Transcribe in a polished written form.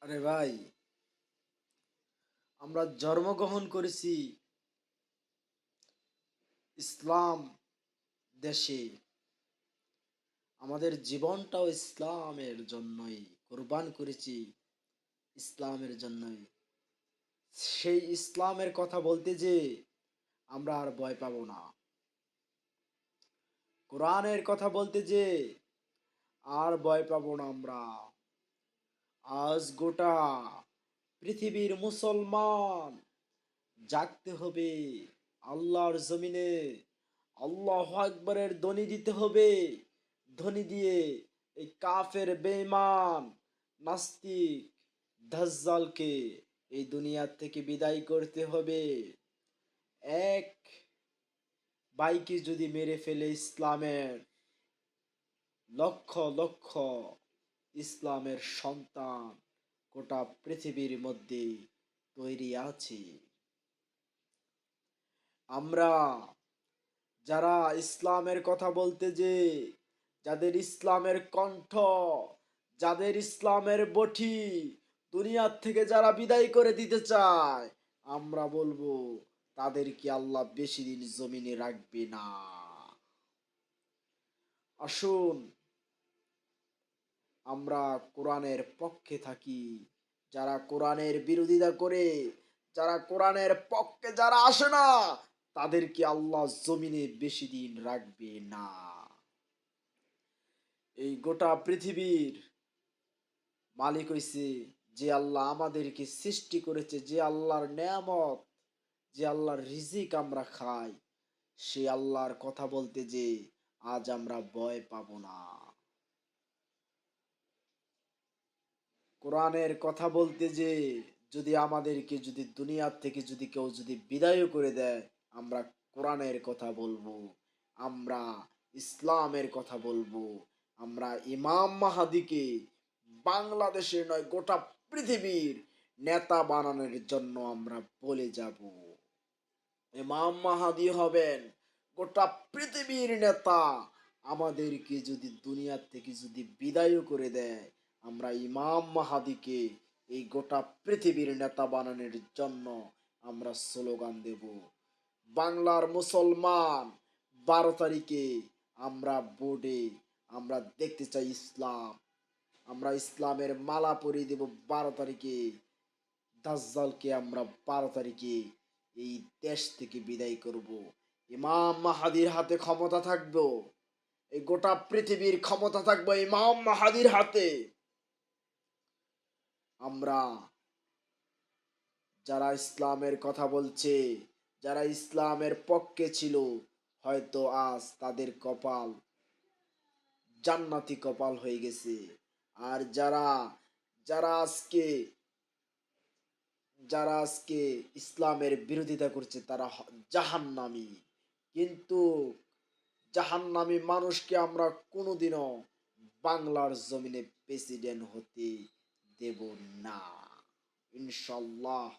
আরে ভাই, আমরা জন্মগ্রহণ করেছি ইসলাম দেশে। আমাদের জীবনটাও ইসলামের জন্যই কোরবান করেছি, ইসলামের জন্যই। সেই ইসলামের কথা বলতে যে আমরা আর ভয় পাবো না। কোরআনের কথা বলতে যে আর ভয় পাবো না আমরা। আজ গোটা পৃথিবীর মুসলমান জাগতে হবে আল্লাহর জমিনে। আল্লাহু আকবরের ধ্বনি দিতে হবে। ধ্বনি দিয়ে এই কাফের বেঈমান নাস্তিক দাজ্জালকে এই দুনিয়া থেকে বিদায় করতে হবে। এক ভাইকে যদি মেরে ফেলে ইসলামের লক্ষ লক্ষ ইসলামের সন্তান গোটা পৃথিবীর মধ্যে তৈরি আছে। আমরা যারা ইসলামের কথা বলতে যে যাদের ইসলামের কণ্ঠ, যাদের ইসলামের বটি দুনিয়ার থেকে যারা বিদায় করে দিতে চায়, আমরা বলবো তাদেরকে আল্লাহ বেশি দিন জমিনে রাখবে না। আসুন আমরা কোরআনের পক্ষে থাকি। যারা কোরআনের বিরোধিতা করে, যারা কোরআনের পক্ষে যারা আসে না, তাদেরকে আল্লাহ জমিনে বেশি দিন রাখবে না। এই গোটা পৃথিবীর মালিক হইছে যে আল্লাহ আমাদেরকে সৃষ্টি করেছে, যে আল্লাহর নেয়ামত, যে আল্লাহর রিজিক আমরা খাই, সে আল্লাহর কথা বলতে যে আজ আমরা ভয় পাবো না। কোরআনের কথা বলতে যে যদি আমাদেরকে যদি দুনিয়ার থেকে যদি কেউ যদি বিদায় করে দেয়, আমরা কোরআনের কথা বলবো, আমরা ইসলামের কথা বলবো, আমরা ইমাম মাহাদিকে বাংলাদেশের নয় গোটা পৃথিবীর নেতা বানানোর জন্য আমরা বলে যাব। ইমাম মাহাদি হবেন গোটা পৃথিবীর নেতা। আমাদেরকে যদি দুনিয়ার থেকে যদি বিদায় করে দেয়, আমরা ইমাম মাহাদিকে এই গোটা পৃথিবীর নেতা বানানোর জন্য আমরা স্লোগান দেব। বাংলার মুসলমান 12 তারিখে আমরা বোর্ডে আমরা দেখতে চাই ইসলাম। আমরা ইসলামের মালা পরিয়ে দেব 12 তারিখে। দাজ্জালকে আমরা 12 তারিখে এই দেশ থেকে বিদায় করব। ইমাম মাহাদির হাতে ক্ষমতা থাকবে। এই গোটা পৃথিবীর ক্ষমতা থাকবে ইমাম মাহাদির হাতে। আমরা যারা ইসলামের কথা বলছে, যারা ইসলামের পক্ষে ছিল, হয়তো আজ তাদের কপাল জান্নাতি কপাল হয়ে গেছে। আর যারা যারা আজকে যারা আজকে ইসলামের বিরোধিতা করছে তারা জাহান্নামী। কিন্তু জাহান্নামী মানুষকে আমরা কোনোদিনও বাংলার জমিনে প্রেসিডেন্ট হতে দেব না, ইনশাল্লাহ।